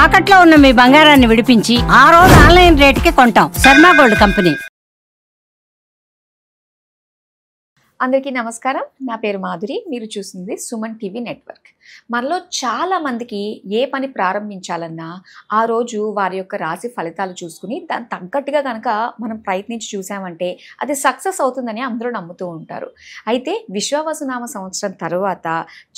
తాకట్లో ఉన్న మీ బంగారాన్ని విడిపించి ఆ రోజు ఆన్లైన్ రేటుకి కొంటాం. Sharma gold company. అందరికీ నమస్కారం. నా పేరు మాధురి. మీరు చూస్తుంది సుమన్ టీవీ నెట్వర్క్. మనలో చాలా మందికి ఏ పని ప్రారంభించాలన్నా ఆ రోజు వారి యొక్క రాశి ఫలితాలు చూసుకుని దాని తగ్గట్టుగా కనుక మనం ప్రయత్నించి చూసామంటే అది సక్సెస్ అవుతుందని అందరూ నమ్ముతూ ఉంటారు. అయితే విశ్వావసునామ సంవత్సరం తర్వాత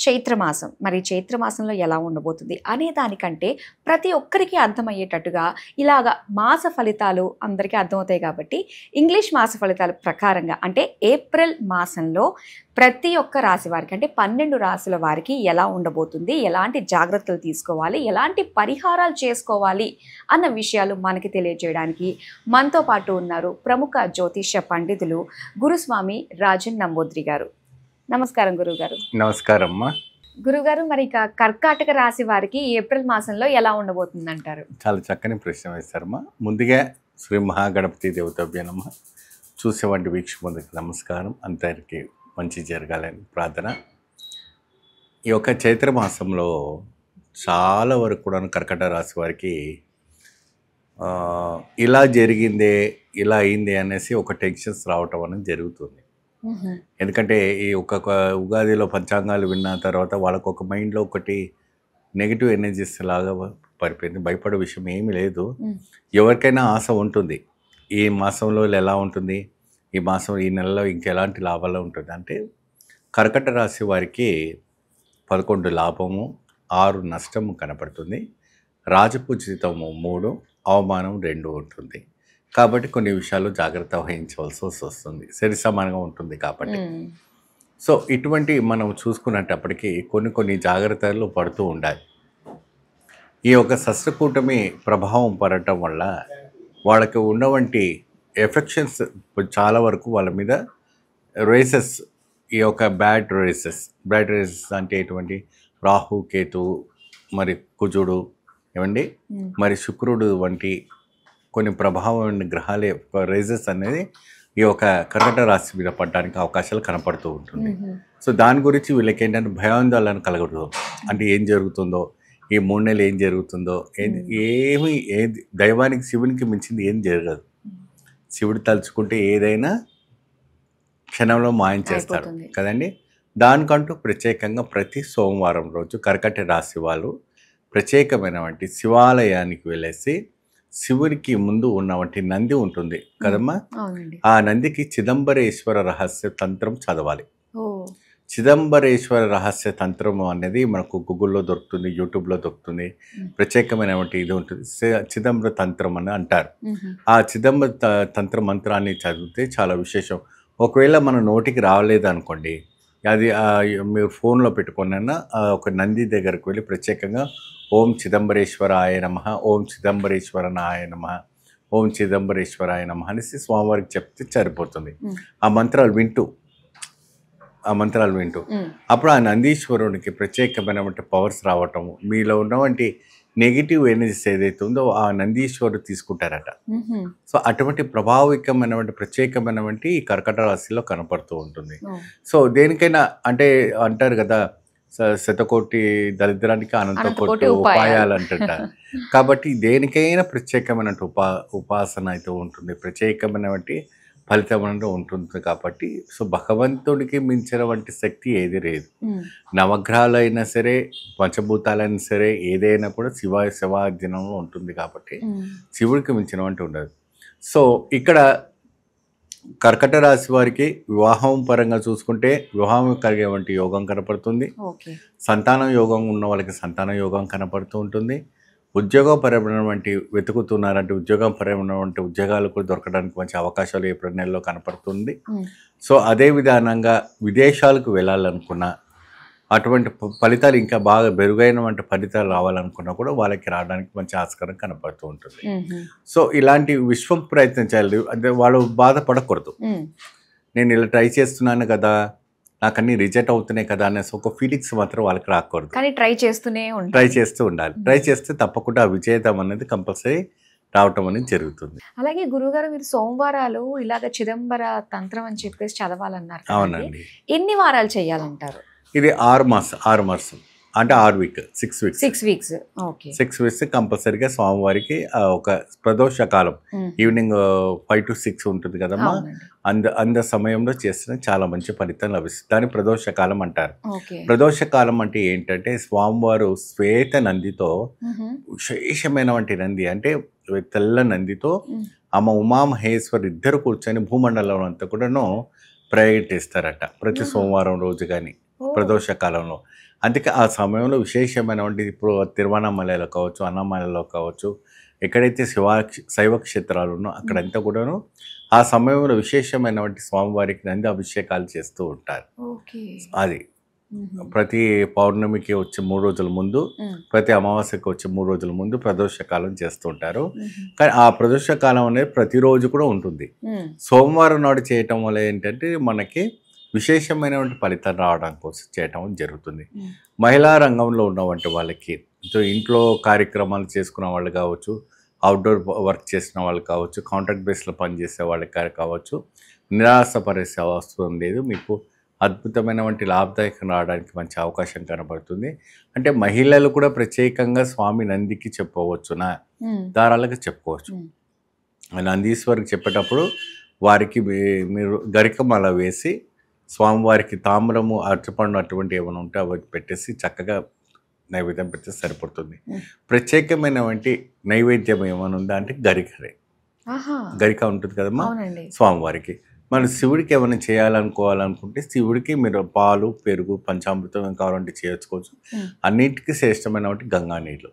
చైత్రమాసం, మరి చైత్రమాసంలో ఎలా ఉండబోతుంది అనే దానికంటే ప్రతి ఒక్కరికి అర్థమయ్యేటట్టుగా ఇలాగా మాస ఫలితాలు అందరికీ అర్థమవుతాయి కాబట్టి ఇంగ్లీష్ మాస ఫలితాల ప్రకారంగా అంటే ఏప్రిల్ మాసంలో ప్రతి ఒక్క రాశి వారికి అంటే 12 రాశుల వారికి ఎలా ఉండబోతుంది, ఎలాంటి జాగ్రత్తలు తీసుకోవాలి, ఎలాంటి పరిహారాలు చేసుకోవాలి అన్న విషయాలు మనకి తెలియజేయడానికి మనతో పాటు ఉన్నారు ప్రముఖ జ్యోతిష్య పండితులు గురుస్వామి రాజన్ నంబూద్రి గారు. నమస్కారం గురుగారు. నమస్కారం అమ్మా. గురుగారు, మరి ఇక కర్కాటక రాశి వారికి ఏప్రిల్ మాసంలో ఎలా ఉండబోతుంది అంటారు? చాలా చక్కని ప్రశ్న వేస్తారమ్మా. ముందుగా శ్రీ మహాగణపతి దేవతాభ్య నమః. చూసేవంటి వీక్షకులకు నమస్కారం. అందరికీ మంచి జరగాలని ప్రార్థన. ఈ యొక్క చైత్రమాసంలో చాలా వరకు కూడా కర్కాటక రాశి వారికి ఇలా జరిగిందే, ఇలా అయింది అనేసి ఒక టెన్షన్స్ రావటం అనేది జరుగుతుంది. ఎందుకంటే ఈ ఒక్కొక్క ఉగాదిలో పంచాంగాలు విన్న తర్వాత వాళ్ళకు ఒక మైండ్లో ఒకటి నెగిటివ్ ఎనర్జీస్ లాగా పడిపోయింది. భయపడే విషయం ఏమీ లేదు. ఎవరికైనా ఆశ ఉంటుంది, ఈ మాసంలో ఎలా ఉంటుంది, ఈ మాసం ఈ నెలలో ఇంకెలాంటి లాభాలు ఉంటుంది అంటే కర్కట రాశి వారికి 11 లాభము, 6 నష్టము కనపడుతుంది. రాజపూజితము 3, అవమానం 2 ఉంటుంది. కాబట్టి కొన్ని విషయాలు జాగ్రత్త వహించవలసి వస్తుంది. సరి సమానంగా ఉంటుంది కాబట్టి. సో ఇటువంటి మనం చూసుకున్నప్పటికీ కొన్ని జాగ్రత్తలు పడుతూ ఉండాలి. ఈ యొక్క షష్ఠకూటమి ప్రభావం పడటం వల్ల వాళ్ళకి ఉన్నవంటి ఎఫెక్షన్స్ చాలా వరకు వాళ్ళ మీద రేసెస్, ఈ యొక్క బ్యాడ్ రేసెస్ అంటే ఎటువంటి రాహు, కేతు, మరి కుజుడు ఏమండి, మరి శుక్రుడు వంటి కొన్ని ప్రభావం గ్రహాల యొక్క రేసెస్ అనేది ఈ యొక్క కర్కట రాశి మీద పడడానికి అవకాశాలు కనపడుతూ ఉంటుంది. సో దాని గురించి వీళ్ళకి ఏంటంటే భయాందోళన కలగదు. అంటే ఏం జరుగుతుందో, ఈ 3 నెలలు ఏం జరుగుతుందో, ఏది దైవానికి శివునికి మించింది ఏం జరగదు. శివుడు తలుచుకుంటే ఏదైనా క్షణంలో మాయం చేస్తాడు కదండి. దానికంటూ ప్రత్యేకంగా ప్రతి సోమవారం రోజు కర్కట రాశి వాళ్ళు ప్రత్యేకమైనటువంటి శివాలయానికి వెళ్ళేసి శివునికి ముందు ఉన్నవంటి నంది ఉంటుంది కదమ్మా, ఆ నందికి చిదంబరేశ్వర రహస్య తంత్రం చదవాలి. చిదంబరేశ్వర రహస్య తంత్రము అనేది మనకు గూగుల్లో దొరుకుతుంది, యూట్యూబ్లో దొరుకుతుంది. ప్రత్యేకమైనటువంటి ఇది ఉంటుంది, చిదంబర తంత్రం అని అంటారు. ఆ చిదంబర తంత్ర మంత్రాన్ని చదివితే చాలా విశేషం. ఒకవేళ మన నోటికి రాలేదు అనుకోండి, అది మీరు ఫోన్లో పెట్టుకున్న ఒక నంది దగ్గరకు వెళ్ళి ప్రత్యేకంగా ఓం చిదంబరేశ్వరాయ నమః, ఓం చిదంబరేశ్వరనాయ నమః, ఓం చిదంబరేశ్వరాయ నమః అనేసి స్వామివారికి చెప్తే సరిపోతుంది. ఆ మంత్రాలు వింటూ అప్పుడు ఆ నందీశ్వరునికి ప్రత్యేకమైనటువంటి పవర్స్ రావటము, మీలో ఉన్నటువంటి నెగిటివ్ ఎనర్జీస్ ఏదైతే ఉందో ఆ నందీశ్వరుడు తీసుకుంటారట. సో అటువంటి ప్రభావికమైనటువంటి ప్రత్యేకమైనటువంటి ఈ కర్కట రాశిలో కనపడుతూ ఉంటుంది. సో దేనికైనా అంటే అంటారు కదా, శతకోటి దరిద్రానికి అనంత కోటి ఉపాయాలు అంటుంటారు. కాబట్టి దేనికైనా ప్రత్యేకమైన ఉపాసన అయితే ఉంటుంది, ప్రత్యేకమైనటువంటి ఫలితం అనేది ఉంటుంది. కాబట్టి సో భగవంతుడికి మించిన వంటి శక్తి ఏది లేదు. నవగ్రహాలు అయినా సరే, పంచభూతాలైనా సరే, ఏదైనా కూడా శివాధీనంలో ఉంటుంది. కాబట్టి శివుడికి మించిన వంటి ఉండదు. సో ఇక్కడ కర్కట రాశి వారికి వివాహం పరంగా చూసుకుంటే వివాహం కలిగే వంటి యోగం కనపడుతుంది. సంతానం యోగం ఉన్న వాళ్ళకి సంతాన యోగం కనపడుతూ ఉంటుంది. ఉద్యోగపరమైనటువంటి వెతుకుతున్నారంటే ఉద్యోగపరమైనటువంటి ఉద్యోగాలు కూడా దొరకడానికి మంచి అవకాశాలు ఏప్రిల్ నెలలో కనపడుతుంది. సో అదే విధానంగా విదేశాలకు వెళ్ళాలనుకున్నా అటువంటి ఫలితాలు ఇంకా బాగా మెరుగైనటువంటి ఫలితాలు రావాలనుకున్నా కూడా వాళ్ళకి రావడానికి మంచి ఆస్కారం కనపడుతూ ఉంటుంది. సో ఇలాంటి విశ్వం ప్రయత్నం చేయాలి. అంటే వాళ్ళు బాధపడకూడదు, నేను ఇలా ట్రై చేస్తున్నాను కదా, నాకు అన్ని రిజెక్ట్ అవుతున్నాయి కదా అనేసి ఒక ఫీలింగ్స్ మాత్రం వాళ్ళకి రాకూడదు. కానీ ట్రై చేస్తూ ఉండాలి. ట్రై చేస్తే తప్పకుండా ఆ విజేతం అనేది కంపల్సరీ రావటం అనేది జరుగుతుంది. అలాగే గురుగారు, మీరు సోమవారాలు ఇలాగ చిదంబర తంత్రం అని చెప్పేసి చదవాలన్నారు. అవునండి. ఎన్ని వారాలు చేయాలంటారు? ఇది 6 మాసం అంటే 6 week 6 weeks 6 weeks. Okay. 6 weeks కంపల్సరీగా స్వామివారికి ఒక ప్రదోష కాలం ఈవినింగ్ 5 to 6 ఉంటుంది కదమ్మా. అంద సమయంలో చేస్తే చాలా మంచి ఫలితం లభిస్తుంది. దాన్ని ప్రదోష కాలం అంటారు. ప్రదోష కాలం అంటే ఏంటంటే స్వామివారు శ్వేత నందితో, విశేషమైనటువంటి నంది అంటే తెల్ల నందితో అమ్మ ఉమామహేశ్వర్ ఇద్దరు కూర్చొని భూమండలం అంతా కూడాను ప్రయాణిస్తారట ప్రతి సోమవారం రోజు కానీ ప్రదోష కాలంలో. అందుకే ఆ సమయంలో విశేషమైనటువంటి ఇప్పుడు తిరువణామలలో కావచ్చు, అన్నమలలో కావచ్చు, ఎక్కడైతే శైవ క్షేత్రాలు ఉన్నో అక్కడంతా కూడాను ఆ సమయంలో విశేషమైనటువంటి స్వామివారికి నంది అభిషేకాలు చేస్తూ ఉంటారు. అది ప్రతి పౌర్ణమికి వచ్చే 3 రోజుల ముందు, ప్రతి అమావాస్యకి వచ్చే 3 రోజుల ముందు ప్రదోష కాలం చేస్తూ ఉంటారు. కానీ ఆ ప్రదోష కాలం అనేది ప్రతిరోజు కూడా ఉంటుంది. సోమవారం నాడు చేయటం వల్ల ఏంటంటే మనకి విశేషమైనటువంటి ఫలితాలు రావడం కోసం చేయటం జరుగుతుంది. మహిళా రంగంలో ఉన్నటువంటి వాళ్ళకి, ఇంట్లో కార్యక్రమాలు చేసుకున్న వాళ్ళు కావచ్చు, అవుట్డోర్ వర్క్ చేసిన వాళ్ళు కావచ్చు, కాంట్రాక్ట్ బేస్లో పనిచేసే వాళ్ళకి కావచ్చు, నిరాశపరిసే అవసరం లేదు. మీకు అద్భుతమైనటువంటి లాభదాయకం రావడానికి మంచి అవకాశం కనబడుతుంది. అంటే మహిళలు కూడా ప్రత్యేకంగా స్వామి నందికి చెప్పవచ్చునా, దారాలకు చెప్పుకోవచ్చు. నందీశ్వరికి చెప్పేటప్పుడు వారికి మీరు గరికమాల వేసి స్వామివారికి తామ్రము, అరటిపండు అటువంటి ఏమైనా ఉంటే అవి పెట్టేసి చక్కగా నైవేద్యం పెడితే సరిపడుతుంది. ప్రత్యేకమైనటువంటి నైవేద్యం ఏమైనా ఉందా అంటే గరిక ఉంటుంది కదమ్మా స్వామివారికి. మన శివుడికి ఏమైనా చేయాలనుకోవాలనుకుంటే శివుడికి మీరు పాలు, పెరుగు, పంచామృతం కావాలంటే చేసుకోవచ్చు. అన్నిటికీ శ్రేష్టమైనటువంటి గంగా నీళ్ళు,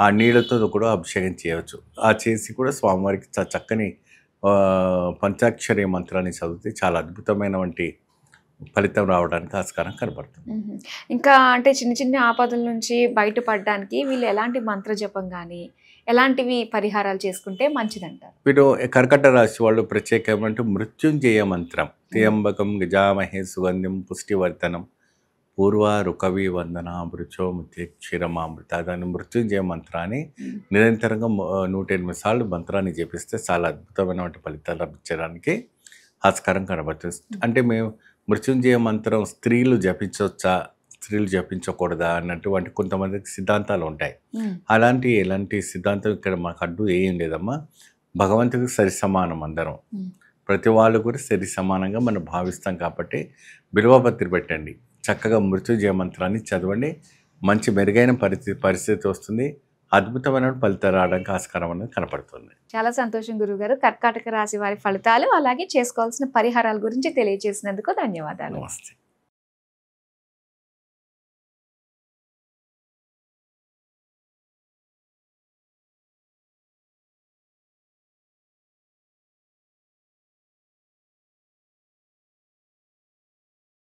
ఆ నీళ్ళతో కూడా అభిషేకం చేయవచ్చు. ఆ చేసి కూడా స్వామివారికి చక్కని పంచాక్షరి మంత్రాన్ని చదివితే చాలా అద్భుతమైనటువంటి ఫలితం రావడానికి ఆస్కారం కనబడుతుంది. ఇంకా అంటే చిన్న చిన్న ఆపదల నుంచి బయటపడడానికి వీళ్ళు ఎలాంటి మంత్ర జపం కానీ ఎలాంటివి పరిహారాలు చేసుకుంటే మంచిదంటారు? వీళ్ళు కర్కట రాశి వాళ్ళు ప్రత్యేకమంటే మృత్యుంజయ మంత్రం, త్ర్యంబకం గజామహే సుగంధం పుష్టివర్ధనం పూర్వారు కవి వందన మృచో ముత్యక్షీరమామృత. దాని మృత్యుంజయ మంత్రాన్ని నిరంతరంగా 108 సార్లు మంత్రాన్ని జపిస్తే చాలా అద్భుతమైనటువంటి ఫలితాలు లభించడానికి ఆస్కారం కనబడుతుంది. అంటే మేము మృత్యుంజయ మంత్రం స్త్రీలు జపించవచ్చా, స్త్రీలు జపించకూడదా అన్నటువంటి కొంతమందికి సిద్ధాంతాలు ఉంటాయి. ఎలాంటి సిద్ధాంతం ఇక్కడ మాకు అడ్డు ఏం లేదమ్మా. భగవంతుడికి సరి సమానం అందరం, ప్రతి వాళ్ళు కూడా సరి సమానంగా మనం భావిస్తాం. కాబట్టి బిల్వపత్రి పెట్టండి, చక్కగా మృత్యుంజయ మంత్రాన్ని చదవండి, మంచి మెరుగైన పరిస్థితి వస్తుంది. అద్భుతమైన ఫలితాలు రావడానికి ఆస్కారం అనేది కనపడుతుంది. చాలా సంతోషం గురుగారు. కర్కాటక రాశి వారి ఫలితాలు అలాగే చేసుకోవాల్సిన పరిహారాల గురించి తెలియజేసినందుకు ధన్యవాదాలు. నమస్తే.